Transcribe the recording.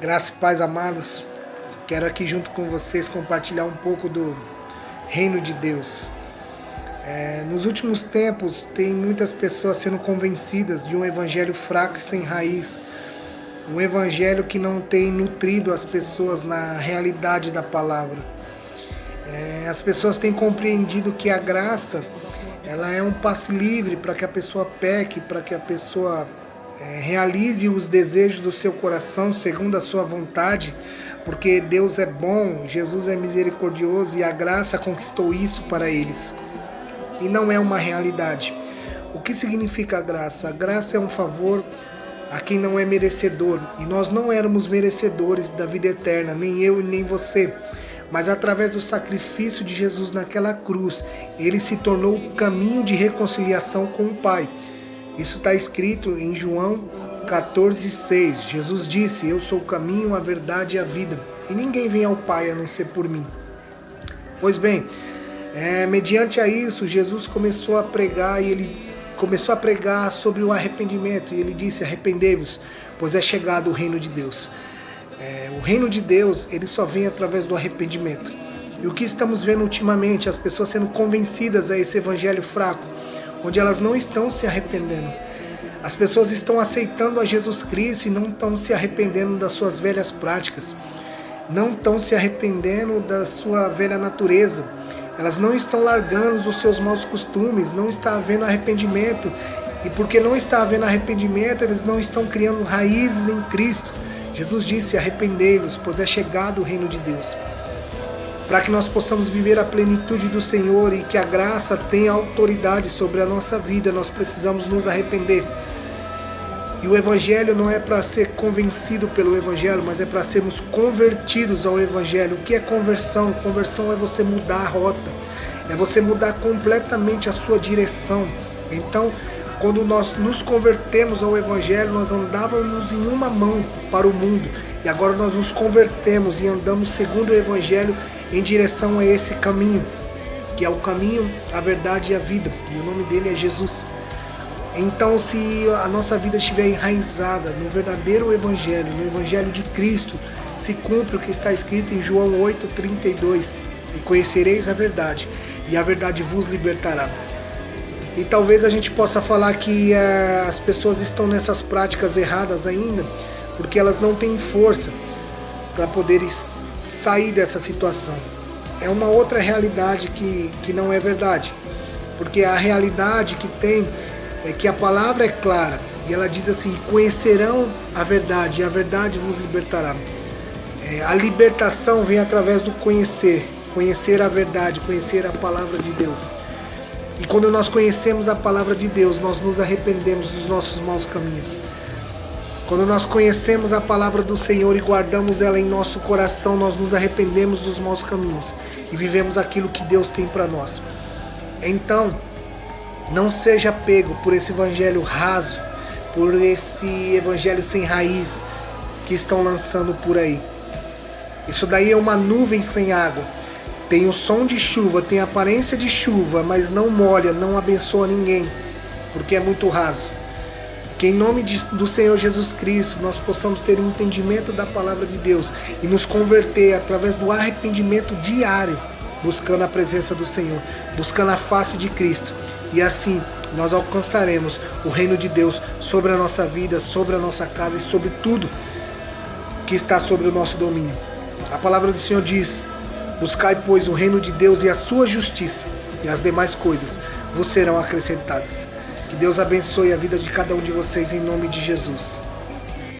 Graça e paz, amados. Quero aqui junto com vocês compartilhar um pouco do reino de Deus. Nos últimos tempos, tem muitas pessoas sendo convencidas de um evangelho fraco e sem raiz. Um evangelho que não tem nutrido as pessoas na realidade da palavra. As pessoas têm compreendido que a graça ela é um passe livre para que a pessoa peque, para que a pessoa realize os desejos do seu coração segundo a sua vontade, porque Deus é bom, Jesus é misericordioso e a graça conquistou isso para eles. E não é uma realidade. O que significa a graça? A graça é um favor a quem não é merecedor. E nós não éramos merecedores da vida eterna, nem eu e nem você. Mas através do sacrifício de Jesus naquela cruz, ele se tornou o caminho de reconciliação com o Pai. Isso está escrito em João 14,6. Jesus disse: eu sou o caminho, a verdade e a vida, e ninguém vem ao Pai a não ser por mim. Pois bem, mediante a isso, Jesus começou a pregar, e ele começou a pregar sobre o arrependimento, e ele disse: arrependei-vos, pois é chegado o reino de Deus. O reino de Deus, ele só vem através do arrependimento. E o que estamos vendo ultimamente, as pessoas sendo convencidas a esse evangelho fraco, onde elas não estão se arrependendo. As pessoas estão aceitando a Jesus Cristo e não estão se arrependendo das suas velhas práticas. Não estão se arrependendo da sua velha natureza. Elas não estão largando os seus maus costumes, não está havendo arrependimento. E porque não está havendo arrependimento, eles não estão criando raízes em Cristo. Jesus disse: arrependei-vos, pois é chegado o reino de Deus. Para que nós possamos viver a plenitude do Senhor e que a graça tenha autoridade sobre a nossa vida, nós precisamos nos arrepender. E o Evangelho não é para ser convencido pelo Evangelho, mas é para sermos convertidos ao Evangelho. O que é conversão? Conversão é você mudar a rota, é você mudar completamente a sua direção. Então, quando nós nos convertemos ao Evangelho, nós andávamos em uma mão para o mundo. E agora nós nos convertemos e andamos segundo o Evangelho em direção a esse caminho, que é o caminho, a verdade e a vida. E o nome dele é Jesus. Então, se a nossa vida estiver enraizada no verdadeiro Evangelho, no Evangelho de Cristo, se cumpre o que está escrito em João 8,32. E conhecereis a verdade, e a verdade vos libertará. E talvez a gente possa falar que as pessoas estão nessas práticas erradas ainda, porque elas não têm força para poderem sair dessa situação. É uma outra realidade que não é verdade, porque a realidade que tem é que a palavra é clara, e ela diz assim: conhecerão a verdade, e a verdade vos libertará. A libertação vem através do conhecer a verdade, conhecer a palavra de Deus. E quando nós conhecemos a palavra de Deus, nós nos arrependemos dos nossos maus caminhos. Quando nós conhecemos a palavra do Senhor e guardamos ela em nosso coração, nós nos arrependemos dos maus caminhos e vivemos aquilo que Deus tem para nós. Então, não seja pego por esse evangelho raso, por esse evangelho sem raiz que estão lançando por aí. Isso daí é uma nuvem sem água. Tem o som de chuva, tem a aparência de chuva, mas não molha, não abençoa ninguém, porque é muito raso. Que em nome do Senhor Jesus Cristo nós possamos ter um entendimento da palavra de Deus e nos converter através do arrependimento diário, buscando a presença do Senhor, buscando a face de Cristo. E assim nós alcançaremos o reino de Deus sobre a nossa vida, sobre a nossa casa e sobre tudo que está sobre o nosso domínio. A palavra do Senhor diz: buscai, pois, o reino de Deus e a sua justiça, e as demais coisas vos serão acrescentadas. Que Deus abençoe a vida de cada um de vocês em nome de Jesus.